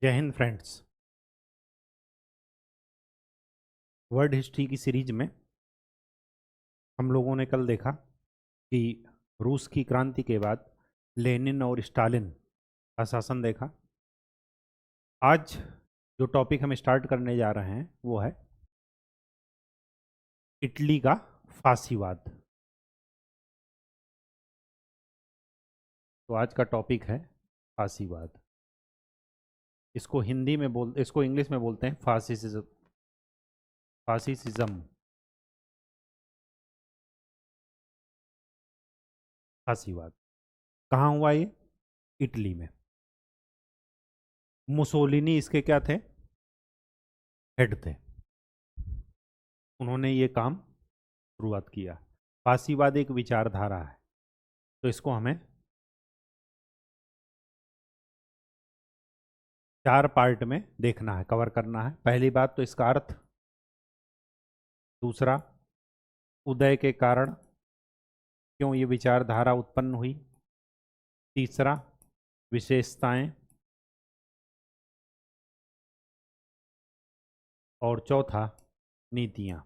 जय Hind friends. World history की series में हम लोगों ने कल देखा कि रूस की क्रांति के बाद लेनिन और स्टालिन का शासन देखा। आज जो टॉपिक हम स्टार्ट करने जा रहे हैं वो है इटली का फांसीवाद। तो आज का टॉपिक है फांसीवाद। इसको इसको इंग्लिश में बोलते हैं फासिज्म। फासिज्म, फांसीवाद। कहाँ हुआ ये? इटली में। मुसोलिनी इसके क्या थे? हेड थे। उन्होंने ये काम शुरुआत किया। फांसीवाद एक विचारधारा है, तो इसको हमें 4 पार्ट में देखना है, कवर करना है। पहली बात तो इसका अर्थ, दूसरा उदय के कारण, क्यों ये विचारधारा उत्पन्न हुई, तीसरा विशेषताएं, और चौथा नीतियां।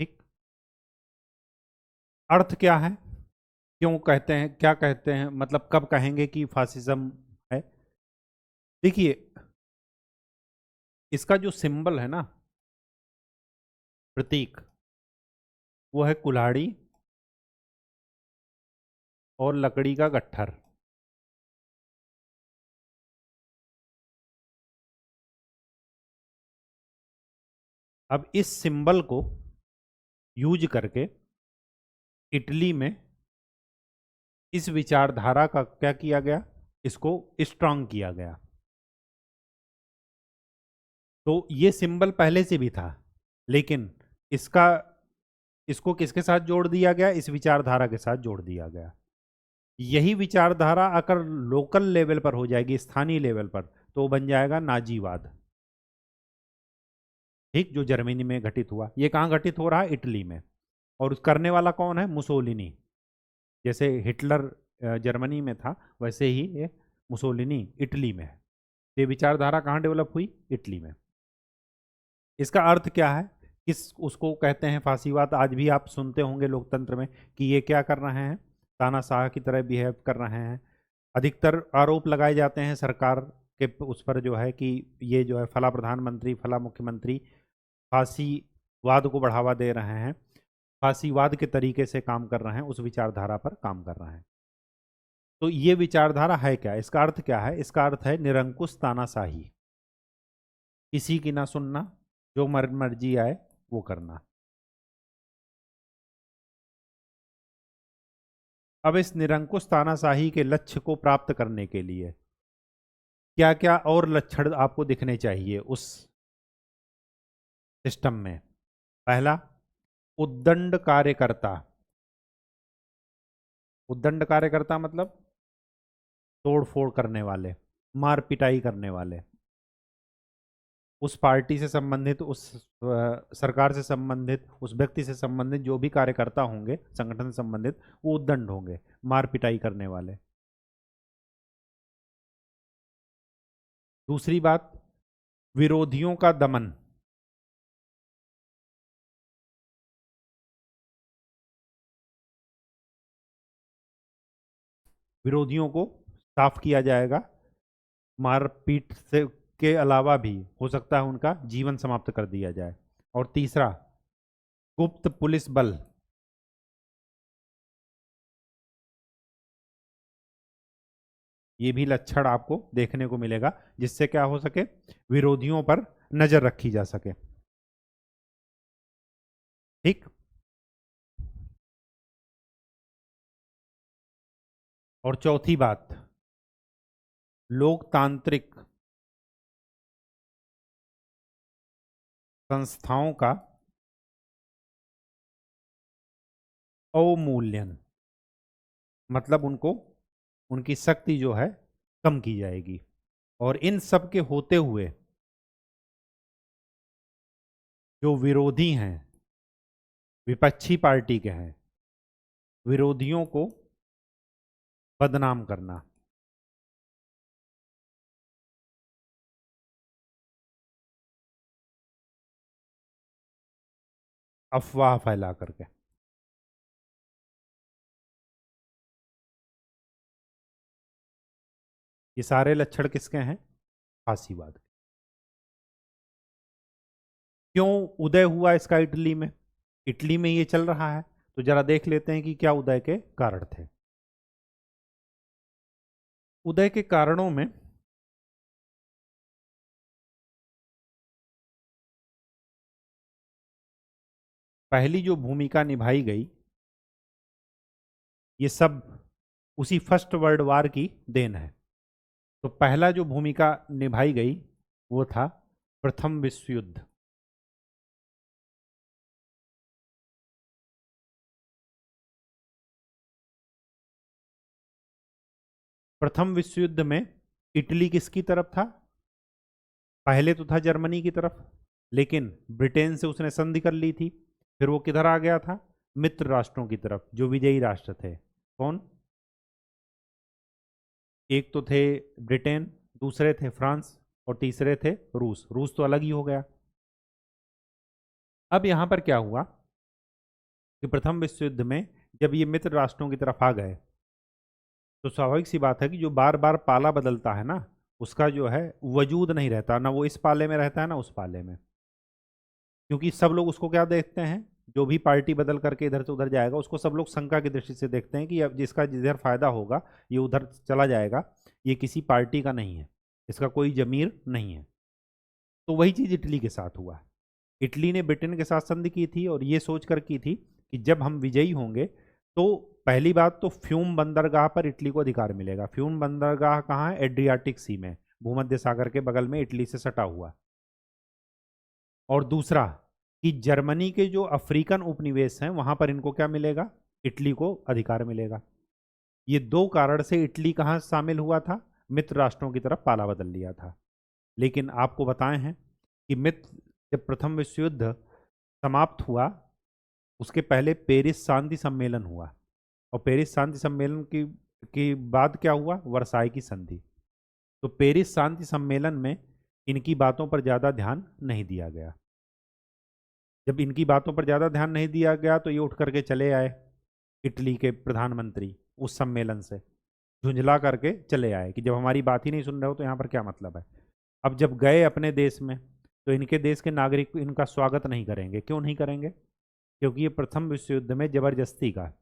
ठीक। अर्थ क्या है, क्यों कहते हैं, क्या कहते हैं, मतलब कब कहेंगे कि फासिज्म है? देखिए, इसका जो सिंबल है ना, प्रतीक, वो है कुल्हाड़ी और लकड़ी का गट्ठर। अब इस सिंबल को यूज करके इटली में इस विचारधारा का क्या किया गया, इसको स्ट्रांग किया गया। तो ये सिंबल पहले से भी था, लेकिन इसको किसके साथ जोड़ दिया गया? इस विचारधारा के साथ जोड़ दिया गया। यही विचारधारा अगर लोकल लेवल पर हो जाएगी, स्थानीय लेवल पर, तो बन जाएगा नाजीवाद। ठीक, जो जर्मनी में घटित हुआ। ये कहां घटित हो रहा है? इटली में। और उस करने वाला कौन है? मुसोलिनी। जैसे हिटलर जर्मनी में था, वैसे ही ये मुसोलिनी इटली में है। ये विचारधारा कहाँ डेवलप हुई? इटली में। इसका अर्थ क्या है? किस उसको कहते हैं फांसीवाद? आज भी आप सुनते होंगे लोकतंत्र में कि ये क्या कर रहे हैं, तानाशाह की तरह बिहेव कर रहे हैं। अधिकतर आरोप लगाए जाते हैं सरकार के उस पर, जो है कि ये जो है फला प्रधानमंत्री, फला मुख्यमंत्री फांसीवाद को बढ़ावा दे रहे हैं, फांसीवाद के तरीके से काम कर रहे हैं, उस विचारधारा पर काम कर रहे हैं। तो ये विचारधारा है क्या? इसका अर्थ क्या है? इसका अर्थ है निरंकुश तानाशाही, किसी की ना सुनना, जो मर्जी आए वो करना। अब इस निरंकुश तानाशाही के लक्ष्य को प्राप्त करने के लिए क्या क्या और लक्षण आपको दिखने चाहिए उस सिस्टम में? पहला, उद्दंड कार्यकर्ता। उद्दंड कार्यकर्ता मतलब तोड़ फोड़ करने वाले, मार पिटाई करने वाले। उस पार्टी से संबंधित, उस सरकार से संबंधित, उस व्यक्ति से संबंधित जो भी कार्यकर्ता होंगे, संगठन से संबंधित, वो उद्दंड होंगे, मार पिटाई करने वाले। दूसरी बात, विरोधियों का दमन। विरोधियों को साफ किया जाएगा, मारपीट से के अलावा भी हो सकता है उनका जीवन समाप्त कर दिया जाए। और तीसरा, गुप्त पुलिस बल। ये भी लक्षण आपको देखने को मिलेगा, जिससे क्या हो सके, विरोधियों पर नजर रखी जा सके। ठीक। और चौथी बात, लोकतांत्रिक संस्थाओं का अवमूल्यन, मतलब उनको, उनकी शक्ति जो है कम की जाएगी। और इन सब के होते हुए जो विरोधी हैं, विपक्षी पार्टी के हैं, विरोधियों को बदनाम करना, अफवाह फैला करके। ये सारे लक्षण किसके हैं? फासीवाद के। क्यों उदय हुआ इसका इटली में? इटली में ये चल रहा है, तो जरा देख लेते हैं कि क्या उदय के कारण थे। उदय के कारणों में पहली जो भूमिका निभाई गई, ये सब उसी फर्स्ट वर्ल्ड वार की देन है। तो पहला जो भूमिका निभाई गई वो था प्रथम विश्व युद्ध। प्रथम विश्व युद्ध में इटली किसकी तरफ था? पहले तो था जर्मनी की तरफ, लेकिन ब्रिटेन से उसने संधि कर ली थी। फिर वो किधर आ गया था? मित्र राष्ट्रों की तरफ, जो विजयी राष्ट्र थे। कौन? एक तो थे ब्रिटेन, दूसरे थे फ्रांस, और तीसरे थे रूस। रूस तो अलग ही हो गया। अब यहां पर क्या हुआ कि प्रथम विश्व युद्ध में जब ये मित्र राष्ट्रों की तरफ आ गए, तो स्वाभाविक सी बात है कि जो बार बार पाला बदलता है ना, उसका जो है वजूद नहीं रहता, ना वो इस पाले में रहता है ना उस पाले में। क्योंकि सब लोग उसको क्या देखते हैं, जो भी पार्टी बदल करके इधर से उधर जाएगा उसको सब लोग शंका की दृष्टि से देखते हैं कि अब जिसका जिधर फायदा होगा ये उधर चला जाएगा, ये किसी पार्टी का नहीं है, इसका कोई जमीर नहीं है। तो वही चीज इटली के साथ हुआ। इटली ने ब्रिटेन के साथ संधि की थी और ये सोच कर की थी कि जब हम विजयी होंगे तो पहली बात तो फ्यूम बंदरगाह पर इटली को अधिकार मिलेगा। फ्यूम बंदरगाह कहाँ है? एड्रियाटिक सी में, भूमध्य सागर के बगल में, इटली से सटा हुआ। और दूसरा कि जर्मनी के जो अफ्रीकन उपनिवेश हैं वहां पर इनको क्या मिलेगा? इटली को अधिकार मिलेगा। ये दो कारण से इटली कहाँ शामिल हुआ था? मित्र राष्ट्रों की तरफ पाला बदल लिया था। लेकिन आपको बताए हैं कि मित्र, जब प्रथम विश्व युद्ध समाप्त हुआ उसके पहले पेरिस शांति सम्मेलन हुआ, और पेरिस शांति सम्मेलन की बाद क्या हुआ? वर्साई की संधि। तो पेरिस शांति सम्मेलन में इनकी बातों पर ज़्यादा ध्यान नहीं दिया गया। जब इनकी बातों पर ज़्यादा ध्यान नहीं दिया गया तो ये उठ करके चले आए, इटली के प्रधानमंत्री उस सम्मेलन से झुंझला करके चले आए कि जब हमारी बात ही नहीं सुन रहे हो तो यहाँ पर क्या मतलब है। अब जब गए अपने देश में तो इनके देश के नागरिक इनका स्वागत नहीं करेंगे। क्यों नहीं करेंगे? क्योंकि ये प्रथम विश्व युद्ध में जबरदस्ती का,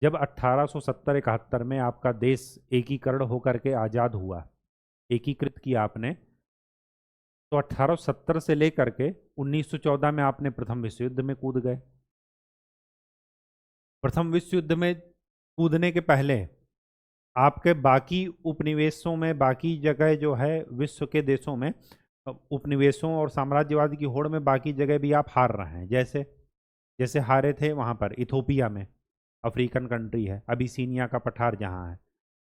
जब 1870-71 में आपका देश एकीकरण होकर के आज़ाद हुआ, एकीकृत किया आपने, तो 1870 से लेकर के 1914 में आपने प्रथम विश्व युद्ध में कूद गए। प्रथम विश्व युद्ध में कूदने के पहले आपके बाकी उपनिवेशों में, बाकी जगह जो है विश्व के देशों में, उपनिवेशों और साम्राज्यवाद की होड़ में बाकी जगह भी आप हार रहे हैं। जैसे जैसे हारे थे वहां पर इथोपिया में, अफ्रीकन कंट्री है, अबिसीनिया का पठार जहाँ है।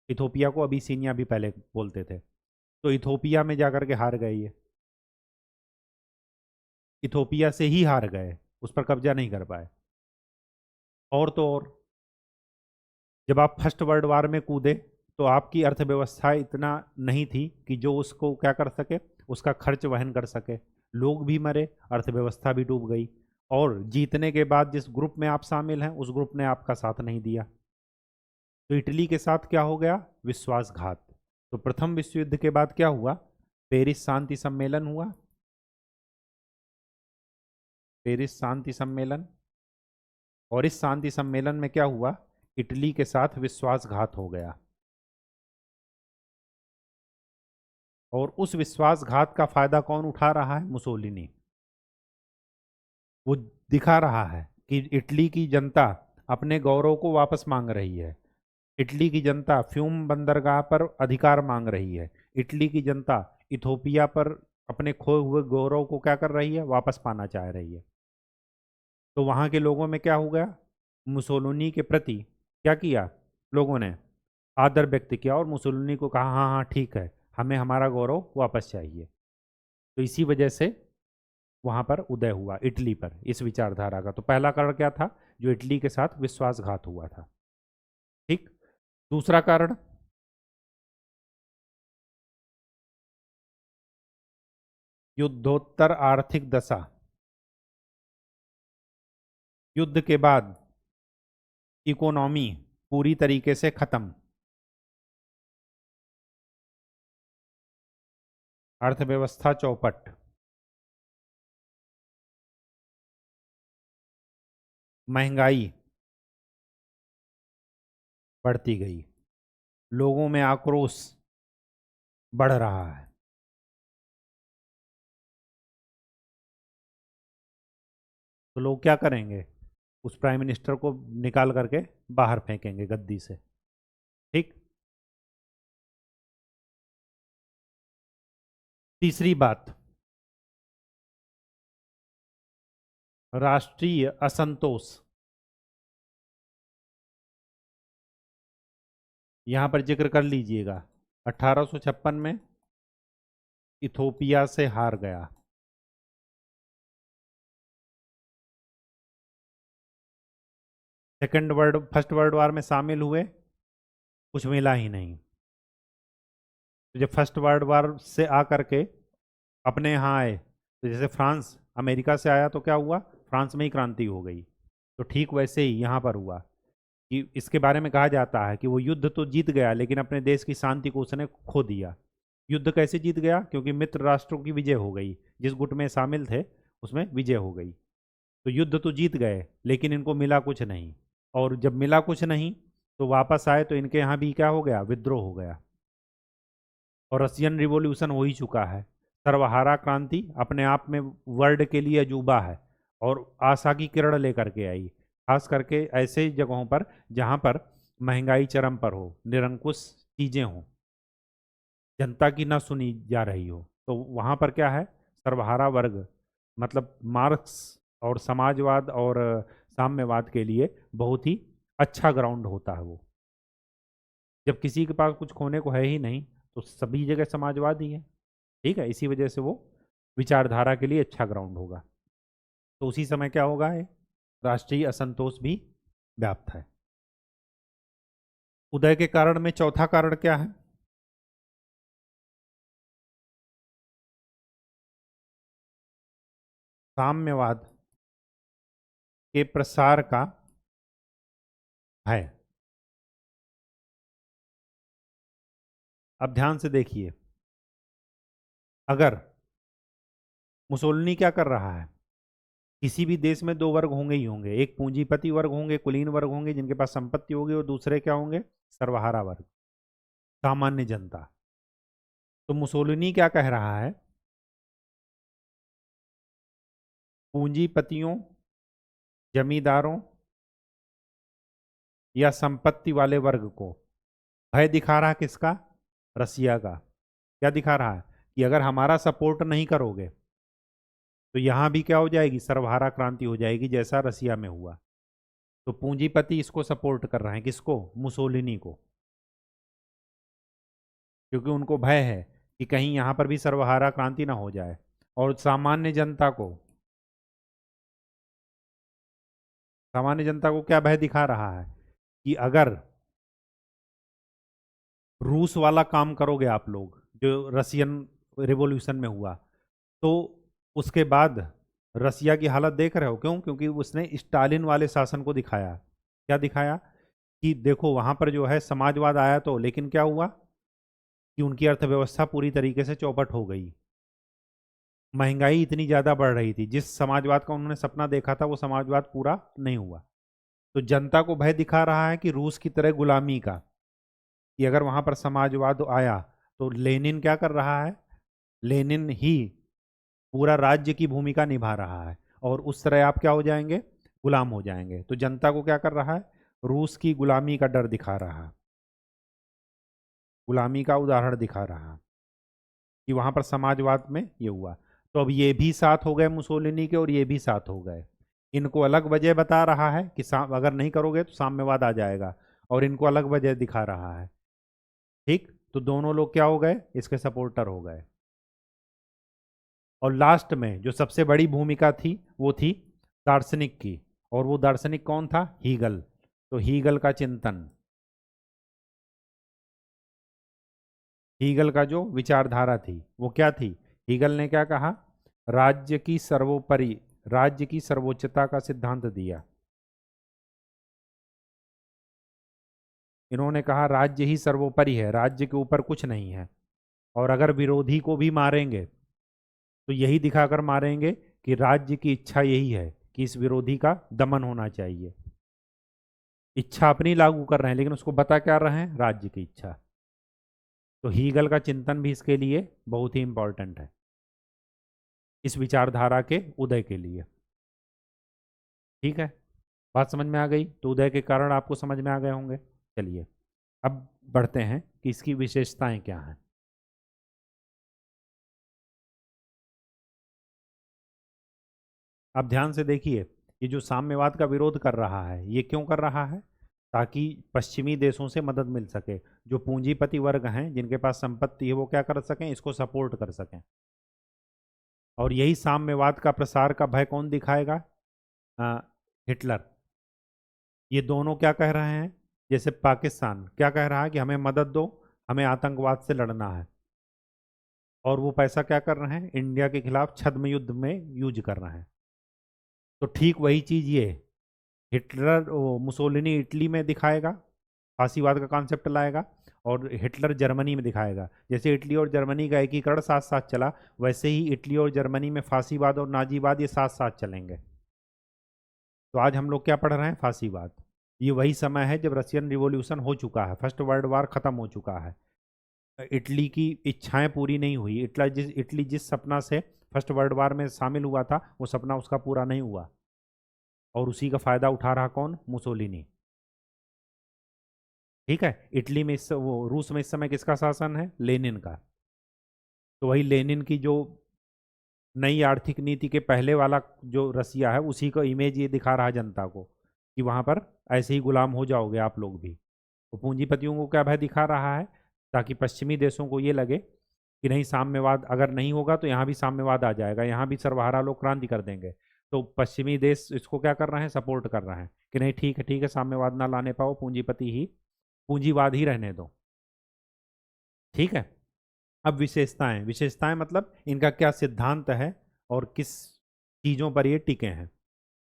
इथोपिया को अबिसीनिया भी पहले बोलते थे। तो इथोपिया में जाकर के हार गए ये, इथोपिया से ही हार गए, उस पर कब्जा नहीं कर पाए। और तो और, जब आप फर्स्ट वर्ल्ड वार में कूदे तो आपकी अर्थव्यवस्था इतना नहीं थी कि जो उसको क्या कर सके, उसका खर्च वहन कर सके। लोग भी मरे, अर्थव्यवस्था भी डूब गई। और जीतने के बाद जिस ग्रुप में आप शामिल हैं उस ग्रुप ने आपका साथ नहीं दिया। तो इटली के साथ क्या हो गया? विश्वासघात। तो प्रथम विश्व युद्ध के बाद क्या हुआ? पेरिस शांति सम्मेलन हुआ। पेरिस शांति सम्मेलन, और इस शांति सम्मेलन में क्या हुआ? इटली के साथ विश्वासघात हो गया। और उस विश्वासघात का फायदा कौन उठा रहा है? मुसोलिनी। वो दिखा रहा है कि इटली की जनता अपने गौरव को वापस मांग रही है। इटली की जनता फ्यूम बंदरगाह पर अधिकार मांग रही है। इटली की जनता इथोपिया पर अपने खोए हुए गौरव को क्या कर रही है? वापस पाना चाह रही है। तो वहाँ के लोगों में क्या हो गया? मुसोलिनी के प्रति क्या किया लोगों ने? आदर व्यक्त किया और मुसोलिनी को कहा हाँ हाँ ठीक है, हमें हमारा गौरव वापस चाहिए। तो इसी वजह से वहां पर उदय हुआ इटली पर इस विचारधारा का। तो पहला कारण क्या था? जो इटली के साथ विश्वासघात हुआ था। ठीक। दूसरा कारण, युद्धोत्तर आर्थिक दशा। युद्ध के बाद इकोनॉमी पूरी तरीके से खत्म, अर्थव्यवस्था चौपट, महंगाई बढ़ती गई, लोगों में आक्रोश बढ़ रहा है। तो लोग क्या करेंगे? उस प्राइम मिनिस्टर को निकाल करके बाहर फेंकेंगे गद्दी से। ठीक। तीसरी बात, राष्ट्रीय असंतोष। यहां पर जिक्र कर लीजिएगा, 1856 में इथोपिया से हार गया। फर्स्ट वर्ल्ड वार में शामिल हुए, कुछ मिला ही नहीं। तो जब फर्स्ट वर्ल्ड वार से आकर के अपने यहाँ आए, तो जैसे फ्रांस अमेरिका से आया तो क्या हुआ? फ्रांस में ही क्रांति हो गई। तो ठीक वैसे ही यहाँ पर हुआ कि इसके बारे में कहा जाता है कि वो युद्ध तो जीत गया, लेकिन अपने देश की शांति को उसने खो दिया। युद्ध कैसे जीत गया? क्योंकि मित्र राष्ट्रों की विजय हो गई, जिस गुट में शामिल थे उसमें विजय हो गई। तो युद्ध तो जीत गए, लेकिन इनको मिला कुछ नहीं। और जब मिला कुछ नहीं तो वापस आए तो इनके यहाँ भी क्या हो गया? विद्रोह हो गया। और रशियन रिवॉल्यूशन हो ही चुका है। सर्वहारा क्रांति अपने आप में वर्ल्ड के लिए अजूबा है और आशा की किरण लेकर के आई, खास करके ऐसे जगहों पर जहाँ पर महंगाई चरम पर हो, निरंकुश चीज़ें हों, जनता की ना सुनी जा रही हो। तो वहाँ पर क्या है? सर्वहारा वर्ग, मतलब मार्क्स और समाजवाद और साम्यवाद के लिए बहुत ही अच्छा ग्राउंड होता है वो। जब किसी के पास कुछ खोने को है ही नहीं तो सभी जगह समाजवाद ही है। ठीक है, इसी वजह से वो विचारधारा के लिए अच्छा ग्राउंड होगा। तो उसी समय क्या होगा? है राष्ट्रीय असंतोष भी व्याप्त है। उदय के कारण में चौथा कारण क्या है? साम्यवाद के प्रसार का है। अब ध्यान से देखिए, अगर मुसोलिनी क्या कर रहा है, किसी भी देश में दो वर्ग होंगे ही होंगे, एक पूंजीपति वर्ग होंगे, कुलीन वर्ग होंगे जिनके पास संपत्ति होगी, और दूसरे क्या होंगे? सर्वहारा वर्ग, सामान्य जनता। तो मुसोलिनी क्या कह रहा है? पूंजीपतियों, जमींदारों या संपत्ति वाले वर्ग को भय दिखा रहा है। किसका? रसिया का। क्या दिखा रहा है? कि अगर हमारा सपोर्ट नहीं करोगे तो यहां भी क्या हो जाएगी? सर्वहारा क्रांति हो जाएगी, जैसा रसिया में हुआ। तो पूंजीपति इसको सपोर्ट कर रहे हैं। किसको? मुसोलिनी को। क्योंकि उनको भय है कि कहीं यहां पर भी सर्वहारा क्रांति ना हो जाए। और सामान्य जनता को क्या भय दिखा रहा है? कि अगर रूस वाला काम करोगे आप लोग, जो रसियन रिवॉल्यूशन में हुआ, तो उसके बाद रसिया की हालत देख रहे हो। क्यों? क्योंकि उसने स्टालिन वाले शासन को दिखाया। क्या दिखाया? कि देखो वहां पर जो है समाजवाद आया तो, लेकिन क्या हुआ कि उनकी अर्थव्यवस्था पूरी तरीके से चौपट हो गई। महंगाई इतनी ज्यादा बढ़ रही थी, जिस समाजवाद का उन्होंने सपना देखा था वो समाजवाद पूरा नहीं हुआ। तो जनता को भय दिखा रहा है कि रूस की तरह गुलामी का, कि अगर वहां पर समाजवाद आया तो लेनिन क्या कर रहा है? लेनिन ही पूरा राज्य की भूमिका निभा रहा है और उस तरह आप क्या हो जाएंगे? गुलाम हो जाएंगे। तो जनता को क्या कर रहा है? रूस की गुलामी का डर दिखा रहा है, गुलामी का उदाहरण दिखा रहा है कि वहां पर समाजवाद में ये हुआ। तो अब ये भी साथ हो गए मुसोलिनी के और ये भी साथ हो गए। इनको अलग वजह बता रहा है कि अगर नहीं करोगे तो साम्यवाद आ जाएगा, और इनको अलग वजह दिखा रहा है। ठीक। तो दोनों लोग क्या हो गए? इसके सपोर्टर हो गए। और लास्ट में जो सबसे बड़ी भूमिका थी वो थी दार्शनिक की, और वो दार्शनिक कौन था? हीगल। तो हीगल का चिंतन, हीगल का जो विचारधारा थी वो क्या थी? हीगल ने क्या कहा? राज्य की सर्वोपरि, राज्य की सर्वोच्चता का सिद्धांत दिया। इन्होंने कहा राज्य ही सर्वोपरि है, राज्य के ऊपर कुछ नहीं है, और अगर विरोधी को भी मारेंगे तो यही दिखाकर मारेंगे कि राज्य की इच्छा यही है कि इस विरोधी का दमन होना चाहिए। इच्छा अपनी लागू कर रहे हैं, लेकिन उसको बता क्या रहे हैं, राज्य की इच्छा। तो हीगल का चिंतन भी इसके लिए बहुत ही इंपॉर्टेंट है, इस विचारधारा के उदय के लिए। ठीक है, बात समझ में आ गई? तो उदय के कारण आपको समझ में आ गए होंगे। चलिए अब बढ़ते हैं कि इसकी विशेषताएं क्या हैं। अब ध्यान से देखिए, ये जो साम्यवाद का विरोध कर रहा है, ये क्यों कर रहा है? ताकि पश्चिमी देशों से मदद मिल सके, जो पूंजीपति वर्ग हैं, जिनके पास संपत्ति है, वो क्या कर सकें, इसको सपोर्ट कर सकें। और यही साम्यवाद का प्रसार का भय कौन दिखाएगा? अ, हिटलर। ये दोनों क्या कह रहे हैं? जैसे पाकिस्तान क्या कह रहा है कि हमें मदद दो, हमें आतंकवाद से लड़ना है, और वो पैसा क्या कर रहे हैं, इंडिया के खिलाफ छद्म युद्ध में यूज कर रहे हैं। तो ठीक वही चीज ये हिटलर मुसोलिनी इटली में दिखाएगा, फांसीवाद का कॉन्सेप्ट लाएगा, और हिटलर जर्मनी में दिखाएगा। जैसे इटली और जर्मनी का एकीकरण साथ साथ चला, वैसे ही इटली और जर्मनी में फांसीवाद और नाजीवाद ये साथ साथ चलेंगे। तो आज हम लोग क्या पढ़ रहे हैं, फांसीवाद। ये वही समय है जब रशियन रिवॉल्यूशन हो चुका है, फर्स्ट वर्ल्ड वार खत्म हो चुका है। इटली की इच्छाएं पूरी नहीं हुई, इटली जिस सपना से फर्स्ट वर्ल्ड वार में शामिल हुआ था, वो सपना उसका पूरा नहीं हुआ, और उसी का फायदा उठा रहा कौन, मुसोलिनी। ठीक है, इटली में इस वो रूस में इस समय किसका शासन है, लेनिन का। तो वही लेनिन की जो नई आर्थिक नीति के पहले वाला जो रसिया है, उसी का इमेज ये दिखा रहा है जनता को, कि वहां पर ऐसे ही गुलाम हो जाओगे आप लोग भी। तो पूंजीपतियों को क्या भय दिखा रहा है, ताकि पश्चिमी देशों को ये लगे कि नहीं, साम्यवाद अगर नहीं होगा तो यहाँ भी साम्यवाद आ जाएगा, यहाँ भी सर्वहारा लोग क्रांति कर देंगे। तो पश्चिमी देश इसको क्या कर रहे हैं, सपोर्ट कर रहे हैं कि नहीं, ठीक है ठीक है, साम्यवाद ना लाने पाओ, पूंजीपति ही पूंजीवाद ही रहने दो। ठीक है। अब विशेषताएं, विशेषताएं मतलब इनका क्या सिद्धांत है और किस चीजों पर ये टिके हैं।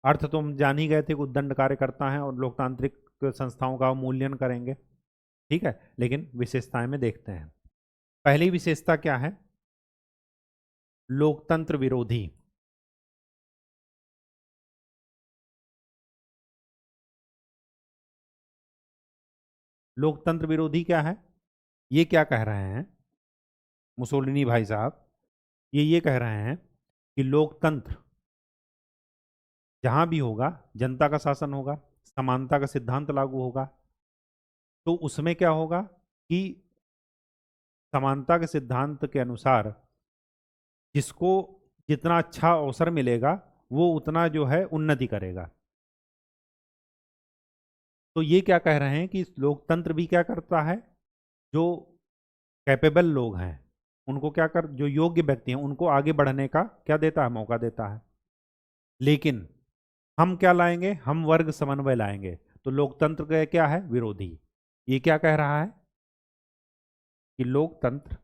अर्थ तो हम जान ही गए थे कि उद्दंड कार्यकर्ता हैं और लोकतांत्रिक संस्थाओं का अवमूल्यन करेंगे। ठीक है, लेकिन विशेषताएं में देखते हैं। पहली विशेषता क्या है, लोकतंत्र विरोधी। लोकतंत्र विरोधी क्या है, ये क्या कह रहे हैं मुसोलिनी भाई साहब, ये कह रहे हैं कि लोकतंत्र जहां भी होगा, जनता का शासन होगा, समानता का सिद्धांत लागू होगा, तो उसमें क्या होगा कि समानता के सिद्धांत के अनुसार जिसको जितना अच्छा अवसर मिलेगा, वो उतना जो है उन्नति करेगा। तो ये क्या कह रहे हैं कि लोकतंत्र भी क्या करता है, जो कैपेबल लोग हैं उनको क्या कर, जो योग्य व्यक्ति हैं उनको आगे बढ़ने का क्या देता है, मौका देता है। लेकिन हम क्या लाएंगे, हम वर्ग समन्वय लाएंगे। तो लोकतंत्र का क्या है, विरोधी। ये क्या कह रहा है कि लोकतंत्र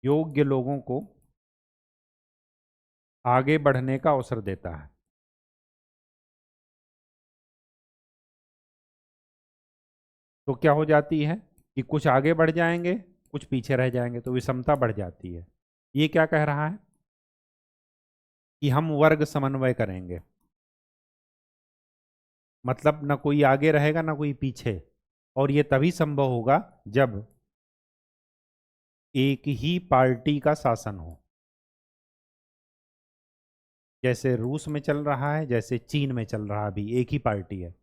योग्य लोगों को आगे बढ़ने का अवसर देता है। तो क्या हो जाती है कि कुछ आगे बढ़ जाएंगे, कुछ पीछे रह जाएंगे, तो विषमता बढ़ जाती है। ये क्या कह रहा है कि हम वर्ग समन्वय करेंगे, मतलब ना कोई आगे रहेगा ना कोई पीछे। और ये तभी संभव होगा जब एक ही पार्टी का शासन हो, जैसे रूस में चल रहा है, जैसे चीन में चल रहा है, अभी एक ही पार्टी है।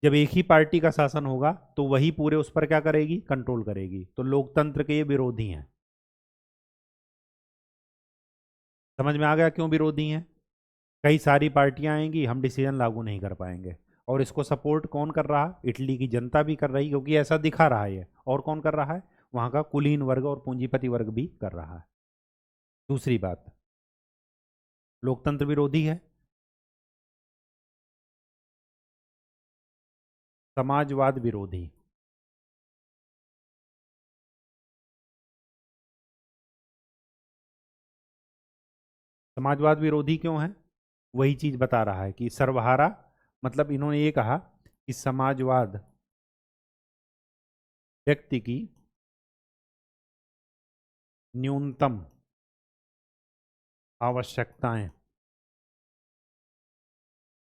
जब एक ही पार्टी का शासन होगा तो वही पूरे उस पर क्या करेगी, कंट्रोल करेगी। तो लोकतंत्र के ये विरोधी हैं। समझ में आ गया क्यों विरोधी हैं? कई सारी पार्टियां आएंगी, हम डिसीजन लागू नहीं कर पाएंगे। और इसको सपोर्ट कौन कर रहा है, इटली की जनता भी कर रही, क्योंकि ऐसा दिखा रहा है ये। और कौन कर रहा है, वहां का कुलीन वर्ग और पूंजीपति वर्ग भी कर रहा है। दूसरी बात, लोकतंत्र विरोधी है। समाजवाद विरोधी। समाजवाद विरोधी क्यों है, वही चीज बता रहा है कि सर्वहारा मतलब इन्होंने ये कहा कि समाजवाद व्यक्ति की न्यूनतम आवश्यकताएं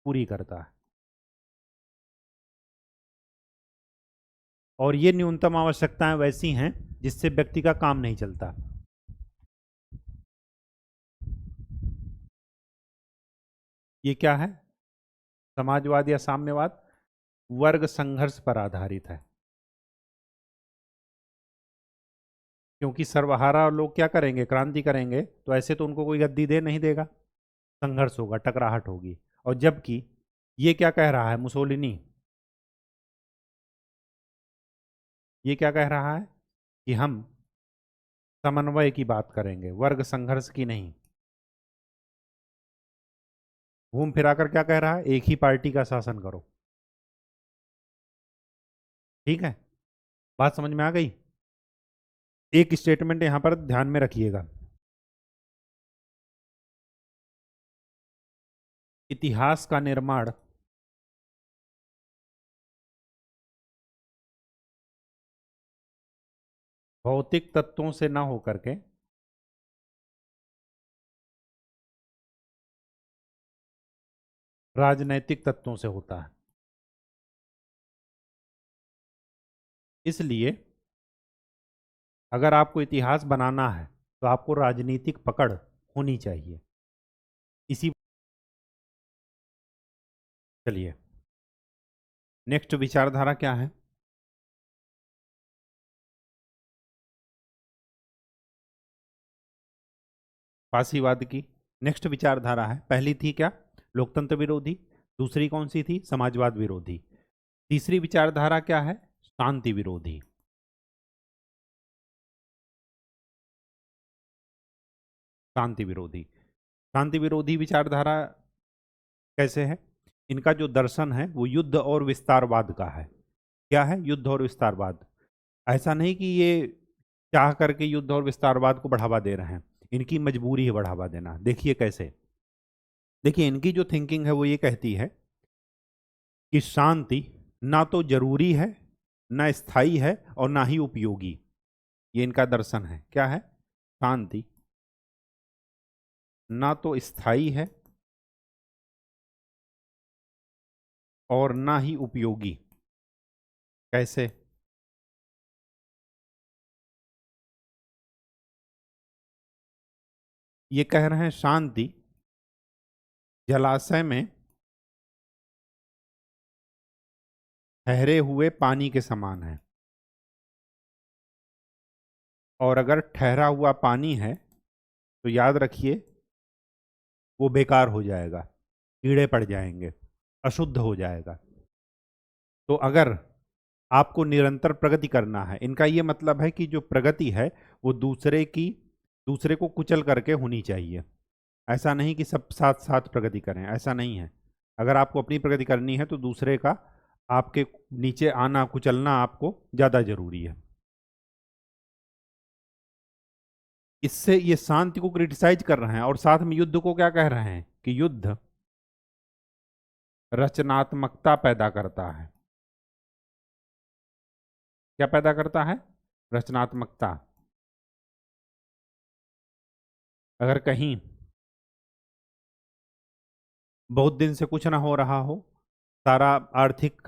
पूरी करता है, और ये न्यूनतम आवश्यकताएं वैसी हैं जिससे व्यक्ति का काम नहीं चलता। ये क्या है? समाजवाद या साम्यवाद वर्ग संघर्ष पर आधारित है, क्योंकि सर्वहारा लोग क्या करेंगे? क्रांति करेंगे, तो ऐसे तो उनको कोई गद्दी दे नहीं देगा, संघर्ष होगा, टकराहट होगी। और जबकि ये क्या कह रहा है मुसोलिनी? ये क्या कह रहा है कि हम समन्वय की बात करेंगे, वर्ग संघर्ष की नहीं। घूम फिराकर क्या कह रहा है? एक ही पार्टी का शासन करो। ठीक है, बात समझ में आ गई? एक स्टेटमेंट यहां पर ध्यान में रखिएगा, इतिहास का निर्माण भौतिक तत्वों से न होकर के राजनैतिक तत्वों से होता है। इसलिए अगर आपको इतिहास बनाना है तो आपको राजनीतिक पकड़ होनी चाहिए। इसी चलिए, नेक्स्ट विचारधारा क्या है? फासीवाद की नेक्स्ट विचारधारा है। पहली थी क्या? लोकतंत्र विरोधी। दूसरी कौन सी थी? समाजवाद विरोधी। तीसरी विचारधारा क्या है? शांति विरोधी। शांति विरोधी। शांति विरोधी विचारधारा कैसे है? इनका जो दर्शन है वो युद्ध और विस्तारवाद का है। क्या है? युद्ध और विस्तारवाद। ऐसा नहीं कि ये चाह करके युद्ध और विस्तारवाद को बढ़ावा दे रहे हैं, इनकी मजबूरी है बढ़ावा देना। देखिए कैसे। देखिए, इनकी जो थिंकिंग है वो ये कहती है कि शांति ना तो जरूरी है, ना स्थायी है, और ना ही उपयोगी। ये इनका दर्शन है। क्या है? शांति ना तो स्थायी है और ना ही उपयोगी। कैसे? ये कह रहे हैं शांति जलाशय में ठहरे हुए पानी के समान है, और अगर ठहरा हुआ पानी है तो याद रखिए वो बेकार हो जाएगा, कीड़े पड़ जाएंगे, अशुद्ध हो जाएगा। तो अगर आपको निरंतर प्रगति करना है, इनका ये मतलब है कि जो प्रगति है वो दूसरे को कुचल करके होनी चाहिए। ऐसा नहीं कि सब साथ साथ प्रगति करें, ऐसा नहीं है। अगर आपको अपनी प्रगति करनी है तो दूसरे का आपके नीचे आना, कुचलना आपको ज्यादा जरूरी है। इससे ये शांति को क्रिटिसाइज कर रहे हैं, और साथ में युद्ध को क्या कह रहे हैं कि युद्ध रचनात्मकता पैदा करता है। क्या पैदा करता है? रचनात्मकता। अगर कहीं बहुत दिन से कुछ ना हो रहा हो, सारा आर्थिक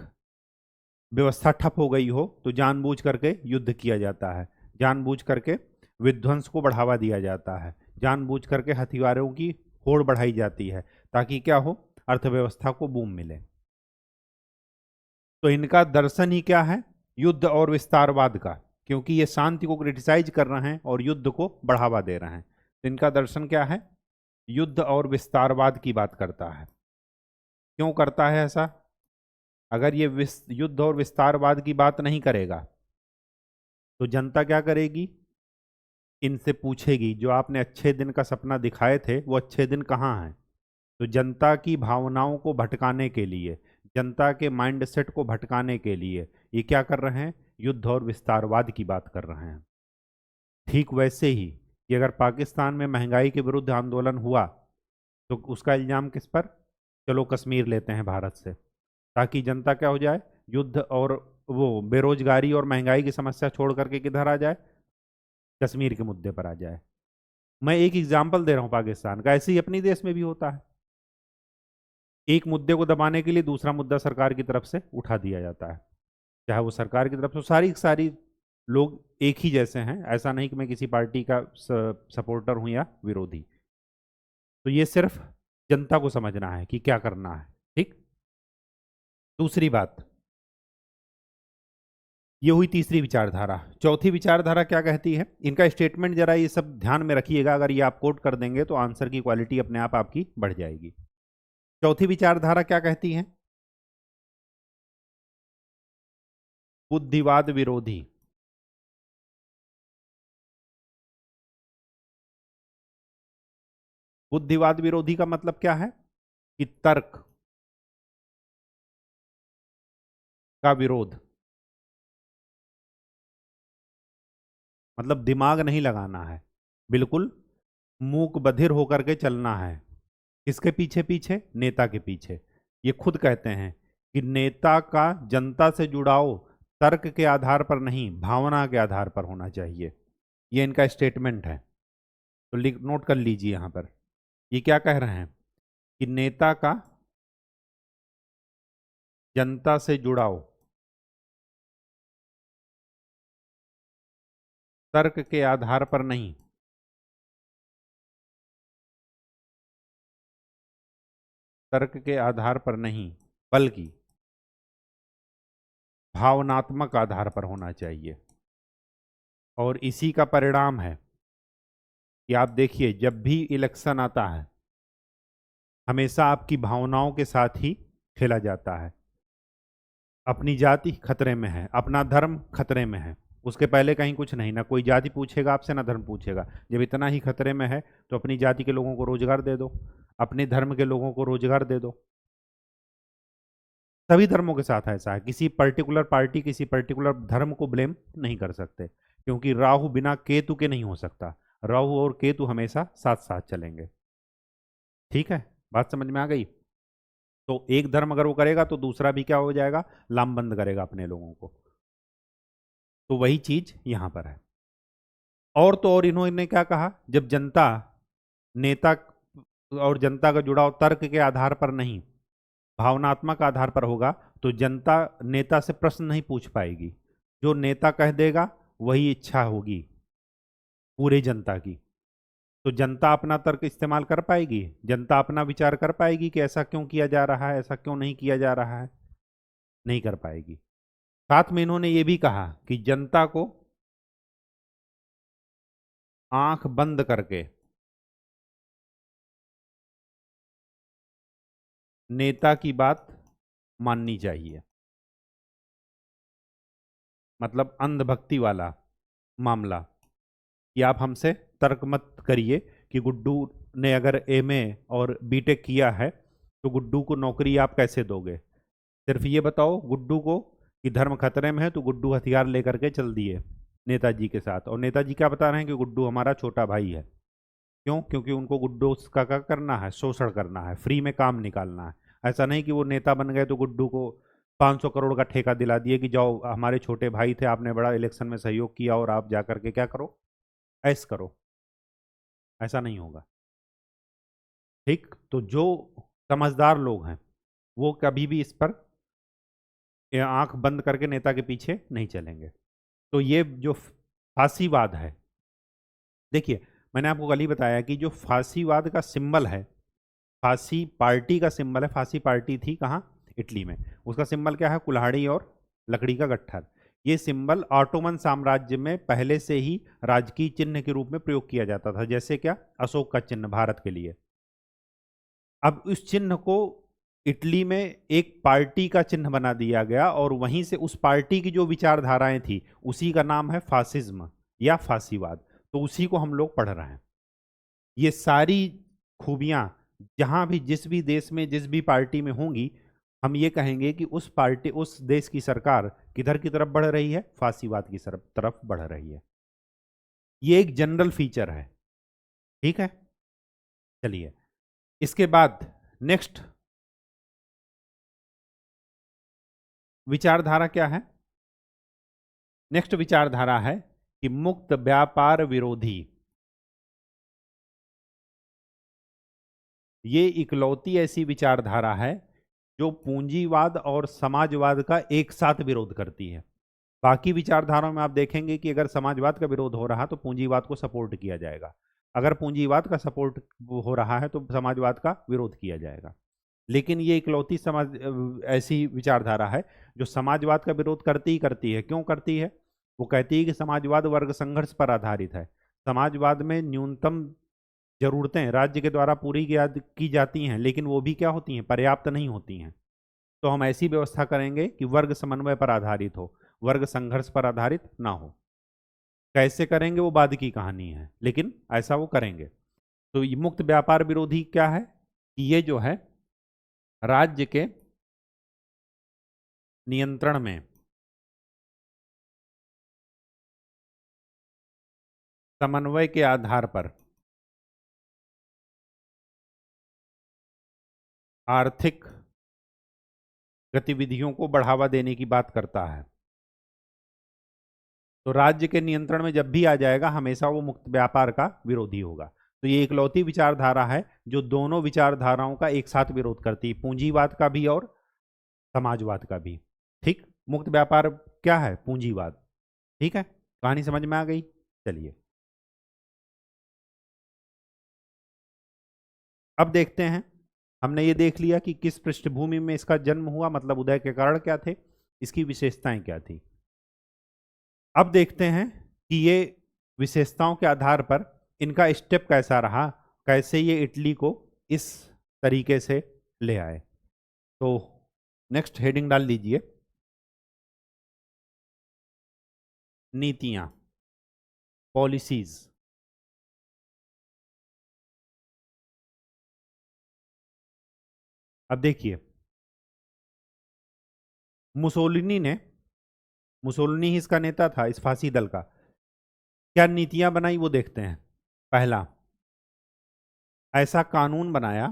व्यवस्था ठप हो गई हो, तो जानबूझ करके युद्ध किया जाता है, जानबूझ करके विध्वंस को बढ़ावा दिया जाता है, जानबूझ करके हथियारों की होड़ बढ़ाई जाती है, ताकि क्या हो? अर्थव्यवस्था को बूम मिले। तो इनका दर्शन ही क्या है? युद्ध और विस्तारवाद का, क्योंकि ये शांति को क्रिटिसाइज कर रहे हैं और युद्ध को बढ़ावा दे रहे हैं। तो इनका दर्शन क्या है? युद्ध और विस्तारवाद की बात करता है। क्यों करता है ऐसा? अगर ये युद्ध और विस्तारवाद की बात नहीं करेगा तो जनता क्या करेगी? इनसे पूछेगी जो आपने अच्छे दिन का सपना दिखाए थे वो अच्छे दिन कहाँ हैं। तो जनता की भावनाओं को भटकाने के लिए, जनता के माइंडसेट को भटकाने के लिए ये क्या कर रहे हैं? युद्ध और विस्तारवाद की बात कर रहे हैं। ठीक वैसे ही कि अगर पाकिस्तान में महंगाई के विरुद्ध आंदोलन हुआ तो उसका इल्ज़ाम किस पर? चलो कश्मीर लेते हैं भारत से, ताकि जनता क्या हो जाए, युद्ध और वो बेरोजगारी और महंगाई की समस्या छोड़ करके किधर आ जाए, कश्मीर के मुद्दे पर आ जाए। मैं एक एग्जाम्पल दे रहा हूं पाकिस्तान का, ऐसे ही अपनी देश में भी होता है। एक मुद्दे को दबाने के लिए दूसरा मुद्दा सरकार की तरफ से उठा दिया जाता है, चाहे वो सरकार की तरफ से, सारी सारी लोग एक ही जैसे हैं, ऐसा नहीं कि मैं किसी पार्टी का सपोर्टर हूं या विरोधी। तो ये सिर्फ जनता को समझना है कि क्या करना है। ठीक। दूसरी बात, ये हुई तीसरी विचारधारा। चौथी विचारधारा क्या कहती है, इनका स्टेटमेंट जरा ये सब ध्यान में रखिएगा, अगर ये आप कोट कर देंगे तो आंसर की क्वालिटी अपने आप आपकी बढ़ जाएगी। चौथी विचारधारा क्या कहती है? बुद्धिवाद विरोधी। बुद्धिवाद विरोधी का मतलब क्या है? कि तर्क का विरोध, मतलब दिमाग नहीं लगाना है, बिल्कुल मूक बधिर होकर के चलना है। किसके पीछे? पीछे नेता के पीछे। ये खुद कहते हैं कि नेता का जनता से जुड़ाव तर्क के आधार पर नहीं, भावना के आधार पर होना चाहिए। ये इनका स्टेटमेंट है, तो लिख नोट कर लीजिए यहां पर। ये क्या कह रहे हैं कि नेता का जनता से जुड़ाव तर्क के आधार पर नहीं, तर्क के आधार पर नहीं, बल्कि भावनात्मक आधार पर होना चाहिए। और इसी का परिणाम है कि आप देखिए, जब भी इलेक्शन आता है हमेशा आपकी भावनाओं के साथ ही खेला जाता है। अपनी जाति खतरे में है, अपना धर्म खतरे में है, उसके पहले कहीं कुछ नहीं, ना कोई जाति पूछेगा आपसे ना धर्म पूछेगा। जब इतना ही खतरे में है तो अपनी जाति के लोगों को रोजगार दे दो, अपने धर्म के लोगों को रोजगार दे दो। सभी धर्मों के साथ ऐसा है, किसी पर्टिकुलर पार्टी किसी पर्टिकुलर धर्म को ब्लेम नहीं कर सकते, क्योंकि राहु बिना केतु के नहीं हो सकता। राहु और केतु हमेशा साथ साथ चलेंगे। ठीक है, बात समझ में आ गई? तो एक धर्म अगर वो करेगा तो दूसरा भी क्या हो जाएगा, लामबंद करेगा अपने लोगों को। तो वही चीज यहां पर है। और तो और इन्होंने क्या कहा, जब जनता नेता और जनता का जुड़ाव तर्क के आधार पर नहीं भावनात्मक आधार पर होगा, तो जनता नेता से प्रश्न नहीं पूछ पाएगी। जो नेता कह देगा वही इच्छा होगी पूरी जनता की। तो जनता अपना तर्क इस्तेमाल कर पाएगी, जनता अपना विचार कर पाएगी कि ऐसा क्यों किया जा रहा है, ऐसा क्यों नहीं किया जा रहा है? नहीं कर पाएगी। साथ में इन्होंने ये भी कहा कि जनता को आंख बंद करके नेता की बात माननी चाहिए। मतलब अंधभक्ति वाला मामला, कि आप हमसे तर्क मत करिए कि गुड्डू ने अगर एमए और बीटेक किया है तो गुड्डू को नौकरी आप कैसे दोगे। सिर्फ ये बताओ गुड्डू को कि धर्म खतरे में है, तो गुड्डू हथियार लेकर के चल दिए नेताजी के साथ, और नेताजी क्या बता रहे हैं कि गुड्डू हमारा छोटा भाई है। क्यों? क्योंकि उनको गुड्डू का क्या करना है, शोषण करना है, फ्री में काम निकालना है। ऐसा नहीं कि वो नेता बन गए तो गुड्डू को 500 करोड़ का ठेका दिला दिए कि जाओ हमारे छोटे भाई थे, आपने बड़ा इलेक्शन में सहयोग किया और आप जा करके क्या करो, ऐस करो। ऐसा नहीं होगा। ठीक। तो जो समझदार लोग हैं वो कभी भी इस पर आंख बंद करके नेता के पीछे नहीं चलेंगे। तो ये जो फांसीवाद है, देखिए मैंने आपको कल ही बताया कि जो फांसीवाद का सिंबल है, फांसी पार्टी का सिंबल है, फांसी पार्टी थी कहाँ, इटली में। उसका सिंबल क्या है, कुल्हाड़ी और लकड़ी का गट्ठर। ये सिंबल ऑटोमन साम्राज्य में पहले से ही राजकीय चिन्ह के रूप में प्रयोग किया जाता था, जैसे क्या अशोक का चिन्ह भारत के लिए। अब इस चिन्ह को इटली में एक पार्टी का चिन्ह बना दिया गया, और वहीं से उस पार्टी की जो विचारधाराएं थी उसी का नाम है फासिज्म या फांसीवाद। तो उसी को हम लोग पढ़ रहे हैं। ये सारी खूबियां जहां भी जिस भी देश में जिस भी पार्टी में होंगी, हम ये कहेंगे कि उस पार्टी उस देश की सरकार किधर की तरफ बढ़ रही है, फांसीवाद की तरफ बढ़ रही है। ये एक जनरल फीचर है। ठीक है, चलिए इसके बाद नेक्स्ट विचारधारा क्या है? नेक्स्ट विचारधारा है कि मुक्त व्यापार विरोधी। ये इकलौती ऐसी विचारधारा है जो पूंजीवाद और समाजवाद का एक साथ विरोध करती है। बाकी विचारधाराओं में आप देखेंगे कि अगर समाजवाद का विरोध हो रहा तो पूंजीवाद को सपोर्ट किया जाएगा, अगर पूंजीवाद का सपोर्ट हो रहा है तो समाजवाद का विरोध किया जाएगा। लेकिन ये इकलौती समाज ऐसी विचारधारा है जो समाजवाद का विरोध करती ही करती है। क्यों करती है? वो कहती है कि समाजवाद वर्ग संघर्ष पर आधारित है। समाजवाद में न्यूनतम जरूरतें राज्य के द्वारा पूरी की जाती हैं, लेकिन वो भी क्या होती हैं? पर्याप्त नहीं होती हैं। तो हम ऐसी व्यवस्था करेंगे कि वर्ग समन्वय पर आधारित हो, वर्ग संघर्ष पर आधारित ना हो। कैसे करेंगे वो बाद की कहानी है, लेकिन ऐसा वो करेंगे। तो ये मुक्त व्यापार विरोधी क्या है कि ये जो है राज्य के नियंत्रण में समन्वय के आधार पर आर्थिक गतिविधियों को बढ़ावा देने की बात करता है। तो राज्य के नियंत्रण में जब भी आ जाएगा हमेशा वो मुक्त व्यापार का विरोधी होगा। तो ये इकलौती विचारधारा है जो दोनों विचारधाराओं का एक साथ विरोध करती है, पूंजीवाद का भी और समाजवाद का भी। ठीक, मुक्त व्यापार क्या है? पूंजीवाद। ठीक है, कहानी समझ में आ गई? चलिए अब देखते हैं। हमने ये देख लिया कि किस पृष्ठभूमि में इसका जन्म हुआ, मतलब उदय के कारण क्या थे, इसकी विशेषताएं क्या थी। अब देखते हैं कि ये विशेषताओं के आधार पर इनका स्टेप कैसा रहा, कैसे ये इटली को इस तरीके से ले आए। तो नेक्स्ट हेडिंग डाल लीजिए, नीतियां, पॉलिसीज। अब देखिए, मुसोलिनी ही इसका नेता था, इस फांसी दल का। क्या नीतियां बनाई वो देखते हैं। पहला, ऐसा कानून बनाया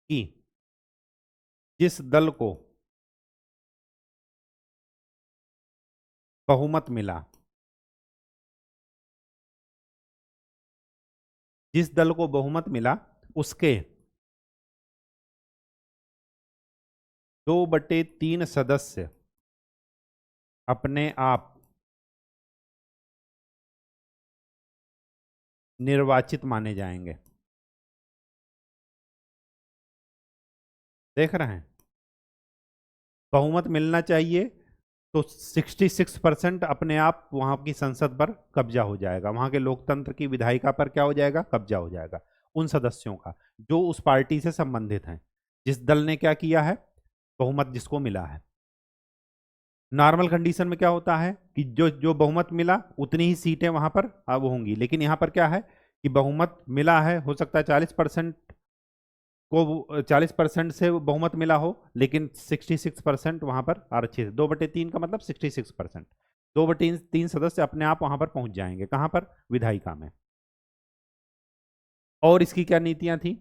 कि जिस दल को बहुमत मिला, जिस दल को बहुमत मिला उसके 2/3 सदस्य अपने आप निर्वाचित माने जाएंगे। देख रहे हैं, बहुमत मिलना चाहिए तो 66% अपने आप वहां की संसद पर कब्जा हो जाएगा, वहां के लोकतंत्र की विधायिका पर क्या हो जाएगा? कब्जा हो जाएगा उन सदस्यों का जो उस पार्टी से संबंधित हैं, जिस दल ने क्या किया है, बहुमत जिसको मिला है। नॉर्मल कंडीशन में क्या होता है कि जो जो बहुमत मिला उतनी ही सीटें वहां पर अब होंगी, लेकिन यहां पर क्या है कि बहुमत मिला है, हो सकता है 40% को 40% से बहुमत मिला हो, लेकिन 66% वहां पर आरक्षित है। 2/3 का मतलब 66%। 2/3 सदस्य अपने आप वहां पर पहुंच जाएंगे, कहां पर? विधायिका में। और इसकी क्या नीतियां थी?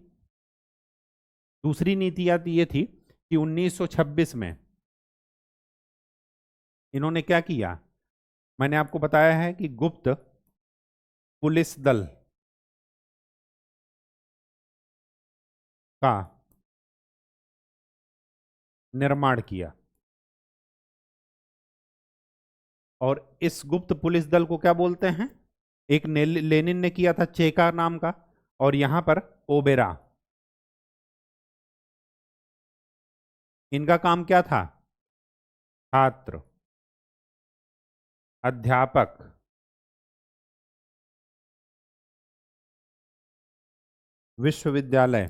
दूसरी नीतियां ये थी कि 1926 में इन्होंने क्या किया, मैंने आपको बताया है कि गुप्त पुलिस दल का निर्माण किया। और इस गुप्त पुलिस दल को क्या बोलते हैं? एक लेनिन ने किया था चेका नाम का, और यहां पर ओबेरा। इनका काम क्या था? छात्र, अध्यापक, विश्वविद्यालय।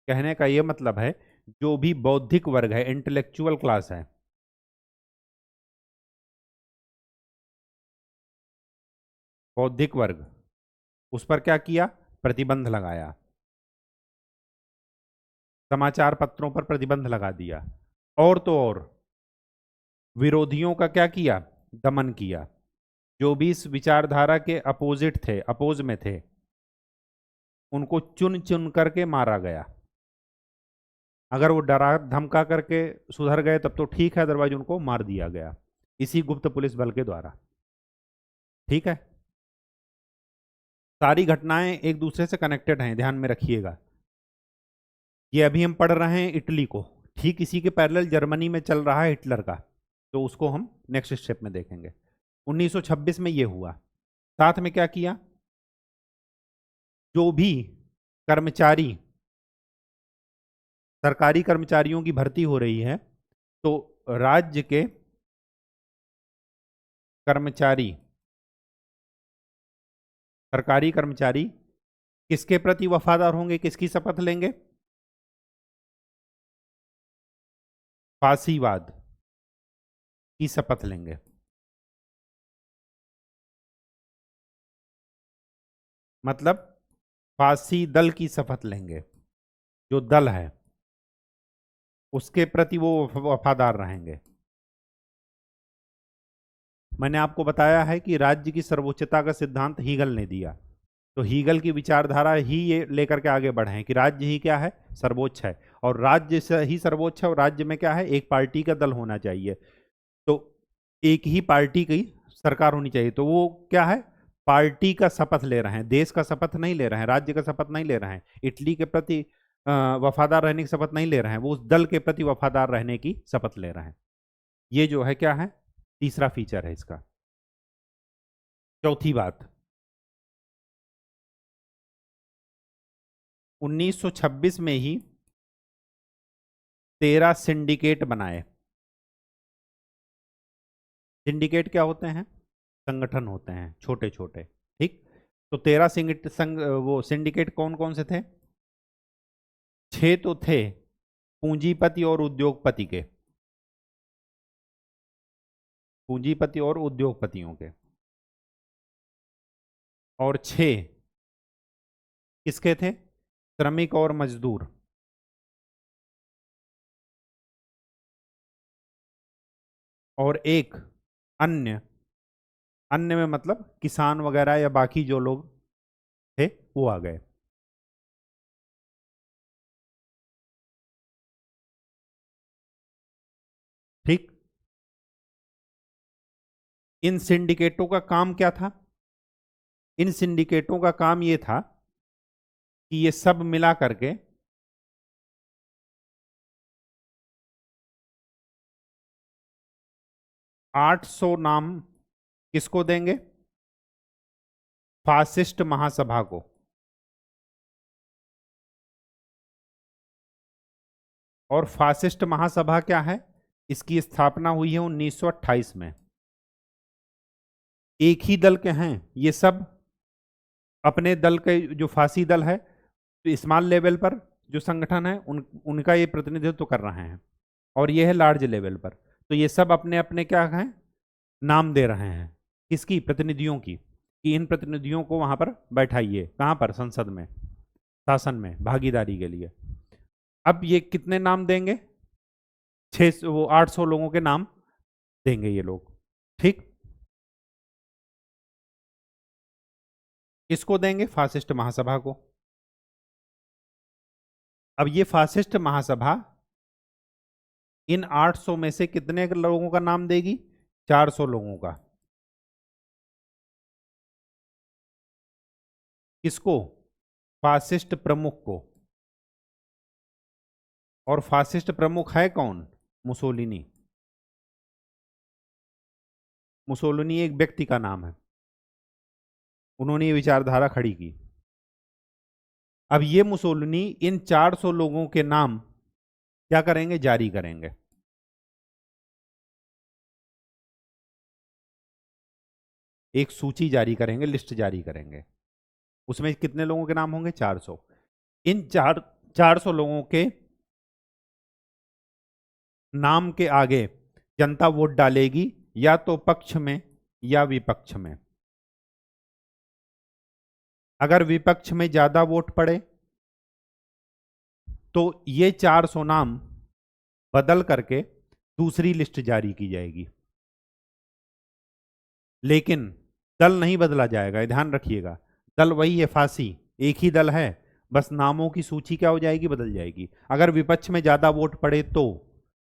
कहने का यह मतलब है जो भी बौद्धिक वर्ग है, इंटेलेक्चुअल क्लास है, बौद्धिक वर्ग, उस पर क्या किया? प्रतिबंध लगाया। समाचार पत्रों पर प्रतिबंध लगा दिया। और तो और विरोधियों का क्या किया, दमन किया। जो भी इस विचारधारा के अपोजिट थे, अपोज में थे, उनको चुन चुन करके मारा गया। अगर वो डरा धमका करके सुधर गए तब तो ठीक है, अदरवाइज उनको मार दिया गया इसी गुप्त पुलिस बल के द्वारा। ठीक है, सारी घटनाएं एक दूसरे से कनेक्टेड हैं, ध्यान में रखिएगा। ये अभी हम पढ़ रहे हैं इटली को, ठीक इसी के पैरेलल जर्मनी में चल रहा है हिटलर का, तो उसको हम नेक्स्ट स्टेप में देखेंगे। 1926 में ये हुआ। साथ में क्या किया, जो भी कर्मचारी, सरकारी कर्मचारियों की भर्ती हो रही है, तो राज्य के कर्मचारी, सरकारी कर्मचारी किसके प्रति वफादार होंगे, किसकी शपथ लेंगे, फासीवाद की शपथ लेंगे। मतलब फांसी दल की शपथ लेंगे, जो दल है उसके प्रति वो वफादार रहेंगे। मैंने आपको बताया है कि राज्य की सर्वोच्चता का सिद्धांत हीगल ने दिया, तो हीगल की विचारधारा ही ये लेकर के आगे बढ़े कि राज्य ही क्या है, सर्वोच्च है, और राज्य से ही सर्वोच्च है, और राज्य में क्या है, एक पार्टी का दल होना चाहिए, तो एक ही पार्टी की सरकार होनी चाहिए। तो वो क्या है, पार्टी का शपथ ले रहे हैं, देश का शपथ नहीं ले रहे हैं, राज्य का शपथ नहीं ले रहे हैं, इटली के प्रति वफादार रहने की शपथ नहीं ले रहे हैं, वो उस दल के प्रति वफादार रहने की शपथ ले रहे हैं। ये जो है क्या है, तीसरा फीचर है इसका। चौथी बात, 1926 में ही 13 सिंडिकेट बनाए। सिंडिकेट क्या होते हैं, संगठन होते हैं छोटे छोटे। ठीक, तो 13 वो सिंडिकेट कौन कौन से थे, 6 तो थे पूंजीपति और उद्योगपति के, पूंजीपति और उद्योगपतियों के, और 6 किसके थे, श्रमिक और मजदूर। और एक अन्य, अन्य में मतलब किसान वगैरह या बाकी जो लोग थे वो आ गए। ठीक, इन सिंडिकेटों का काम क्या था, इन सिंडिकेटों का काम ये था कि ये सब मिला करके 800 नाम किसको देंगे, फासिस्ट महासभा को। और फासिस्ट महासभा क्या है, इसकी स्थापना हुई है 1928 में। एक ही दल के हैं ये सब, अपने दल के जो फांसी दल है, तो स्मॉल लेवल पर जो संगठन है उनका ये प्रतिनिधित्व कर रहे हैं, और ये है लार्ज लेवल पर। तो ये सब अपने अपने क्या हैं, नाम दे रहे हैं, किसकी, प्रतिनिधियों की, कि इन प्रतिनिधियों को वहां पर बैठाइए, कहां पर, संसद में, शासन में भागीदारी के लिए। अब ये कितने नाम देंगे, 600 वो 800 लोगों के नाम देंगे ये लोग। ठीक, किसको देंगे, फासिस्ट महासभा को। अब ये फासिस्ट महासभा इन 800 में से कितने लोगों का नाम देगी, 400 लोगों का। किसको, फासिस्ट प्रमुख को। और फासिस्ट प्रमुख है कौन, मुसोलिनी। मुसोलिनी एक व्यक्ति का नाम है, उन्होंने ये विचारधारा खड़ी की। अब ये मुसोलिनी इन 400 लोगों के नाम क्या करेंगे, जारी करेंगे। एक सूची जारी करेंगे, लिस्ट जारी करेंगे, उसमें कितने लोगों के नाम होंगे, 400। इन 400 लोगों के नाम के आगे जनता वोट डालेगी, या तो पक्ष में या विपक्ष में। अगर विपक्ष में ज्यादा वोट पड़े तो ये 400 नाम बदल करके दूसरी लिस्ट जारी की जाएगी। लेकिन दल नहीं बदला जाएगा, ये ध्यान रखिएगा। दल वही है, फांसी, एक ही दल है, बस नामों की सूची क्या हो जाएगी, बदल जाएगी। अगर विपक्ष में ज्यादा वोट पड़े तो,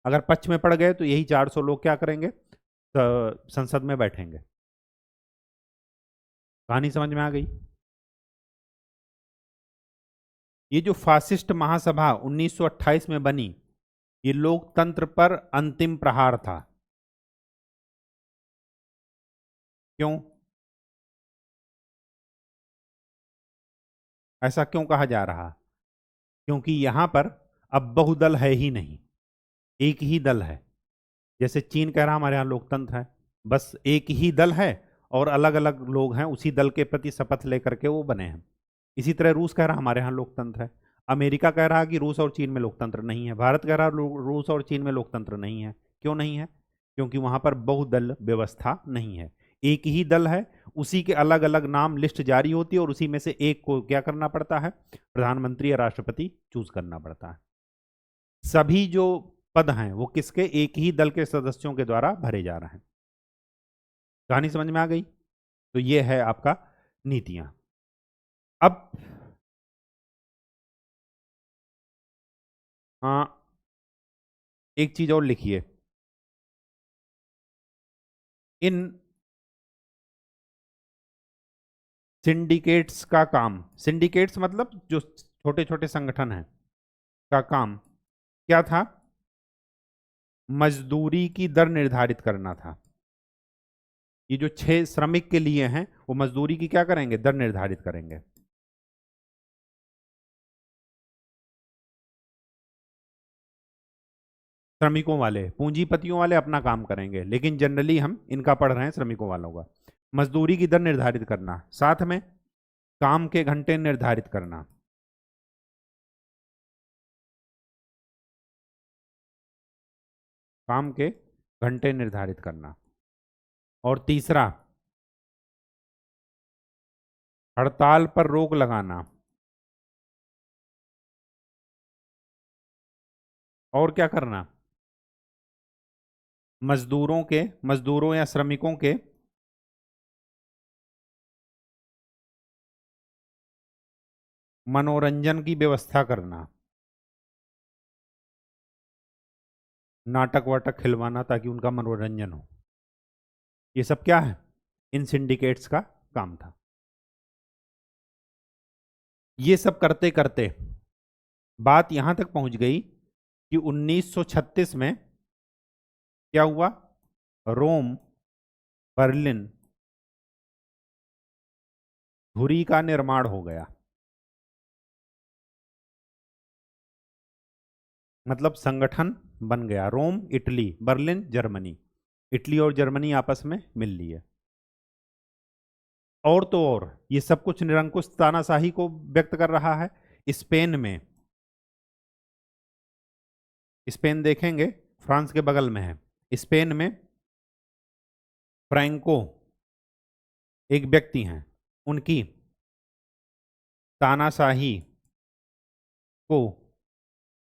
अगर पक्ष में पड़ गए तो यही 400 लोग क्या करेंगे, संसद में बैठेंगे। कहानी समझ में आ गई। ये जो फासिस्ट महासभा 1928 में बनी, ये लोकतंत्र पर अंतिम प्रहार था। क्यों, ऐसा क्यों कहा जा रहा? क्योंकि यहां पर अब बहुदल है ही नहीं, एक ही दल है। जैसे चीन कह रहा हमारे यहाँ लोकतंत्र है, बस एक ही दल है और अलग अलग लोग हैं उसी दल के प्रति शपथ लेकर के वो बने हैं। इसी तरह रूस कह रहा हमारे यहाँ लोकतंत्र है, अमेरिका कह रहा कि रूस और चीन में लोकतंत्र नहीं है, भारत कह रहा रूस और चीन में लोकतंत्र नहीं है। क्यों नहीं है? क्योंकि वहां पर बहुदल व्यवस्था नहीं है, एक ही दल है, उसी के अलग अलग नाम लिस्ट जारी होती है और उसी में से एक को क्या करना पड़ता है, प्रधानमंत्री या राष्ट्रपति चूज करना पड़ता है। सभी जो पद हैं वो किसके, एक ही दल के सदस्यों के द्वारा भरे जा रहे हैं। कहानी समझ में आ गई। तो ये है आपका नीतियां। अब हाँ, एक चीज और लिखिए, इन सिंडिकेट्स का काम, सिंडिकेट्स मतलब जो छोटे छोटे संगठन हैं, का काम क्या था, मजदूरी की दर निर्धारित करना था। ये जो 6 श्रमिक के लिए हैं वो मजदूरी की क्या करेंगे, दर निर्धारित करेंगे। श्रमिकों वाले, पूंजीपतियों वाले अपना काम करेंगे, लेकिन जनरली हम इनका पढ़ रहे हैं, श्रमिकों वालों का। मजदूरी की दर निर्धारित करना, साथ में काम के घंटे निर्धारित करना, काम के घंटे निर्धारित करना, और तीसरा हड़ताल पर रोक लगाना, और क्या करना, मजदूरों या श्रमिकों के मनोरंजन की व्यवस्था करना, नाटक वाटक खिलवाना ताकि उनका मनोरंजन हो। ये सब क्या है, इन सिंडिकेट्स का काम था। ये सब करते करते बात यहां तक पहुंच गई कि 1936 में क्या हुआ, रोम, बर्लिन, धुरी का निर्माण हो गया। मतलब संगठन बन गया, Rome Italy, Berlin Germany, Italy और जर्मनी आपस में मिल लिए। और तो और ये सब कुछ निरंकुश तानाशाही को व्यक्त कर रहा है। स्पेन में, स्पेन देखेंगे फ्रांस के बगल में है, स्पेन में फ्रैंको एक व्यक्ति हैं, उनकी तानाशाही को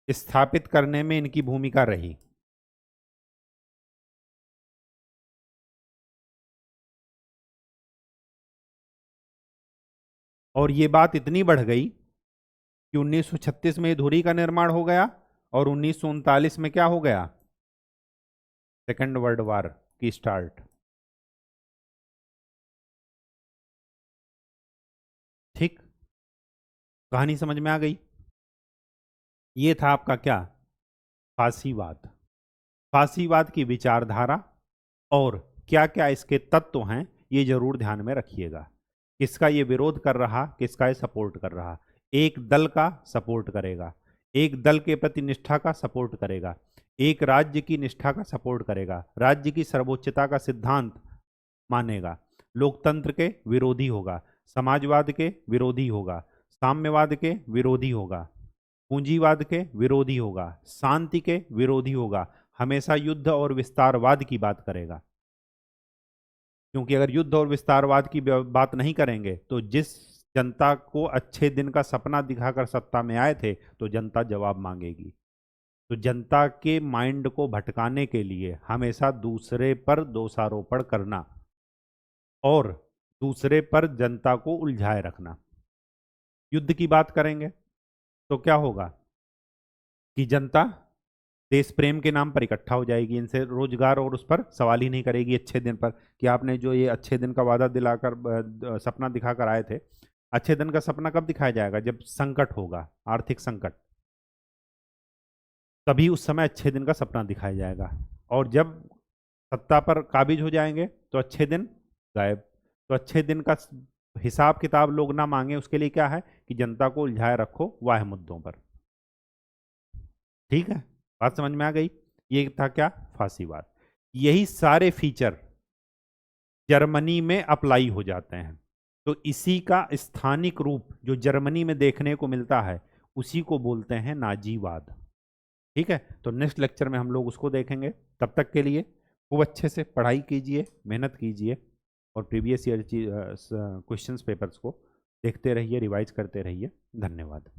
स्थापित करने में इनकी भूमिका रही। और ये बात इतनी बढ़ गई कि 1936 में धुरी का निर्माण हो गया और 1939 में क्या हो गया, सेकेंड वर्ल्ड वॉर की स्टार्ट। ठीक, कहानी समझ में आ गई। ये था आपका क्या, फासीवाद। फासीवाद की विचारधारा और क्या क्या इसके तत्व हैं, ये जरूर ध्यान में रखिएगा। किसका ये विरोध कर रहा, किसका ये सपोर्ट कर रहा। एक दल का सपोर्ट करेगा, एक दल के प्रति निष्ठा का सपोर्ट करेगा, एक राज्य की निष्ठा का सपोर्ट करेगा, राज्य की सर्वोच्चता का सिद्धांत मानेगा, लोकतंत्र के विरोधी होगा, समाजवाद के विरोधी होगा, साम्यवाद के विरोधी होगा, पूंजीवाद के विरोधी होगा, शांति के विरोधी होगा, हमेशा युद्ध और विस्तारवाद की बात करेगा। क्योंकि अगर युद्ध और विस्तारवाद की बात नहीं करेंगे तो जिस जनता को अच्छे दिन का सपना दिखाकर सत्ता में आए थे तो जनता जवाब मांगेगी। तो जनता के माइंड को भटकाने के लिए हमेशा दूसरे पर दोषारोपण करना और दूसरे पर जनता को उलझाए रखना। युद्ध की बात करेंगे तो क्या होगा कि जनता देश प्रेम के नाम पर इकट्ठा हो जाएगी, इनसे रोजगार और उस पर सवाल ही नहीं करेगी अच्छे दिन पर कि आपने जो ये अच्छे दिन का वादा दिलाकर सपना दिखाकर आए थे। अच्छे दिन का सपना कब दिखाया जाएगा? जब संकट होगा, आर्थिक संकट, तभी उस समय अच्छे दिन का सपना दिखाया जाएगा। और जब सत्ता पर काबिज हो जाएंगे तो अच्छे दिन गायब। तो अच्छे दिन का हिसाब किताब लोग ना मांगे, उसके लिए क्या है कि जनता को उलझाए रखो वाह मुद्दों पर। ठीक है, बात समझ में आ गई? ये था क्या? फासीवाद। यही सारे फीचर जर्मनी में अप्लाई हो जाते हैं। तो इसी का स्थानिक रूप जो जर्मनी में देखने को मिलता है उसी को बोलते हैं नाजीवाद। ठीक है, तो नेक्स्ट लेक्चर में हम लोग उसको देखेंगे। तब तक के लिए खूब अच्छे से पढ़ाई कीजिए, मेहनत कीजिए और प्रीवियस ईयर क्वेश्चंस पेपर्स को देखते रहिए, रिवाइज करते रहिए। धन्यवाद।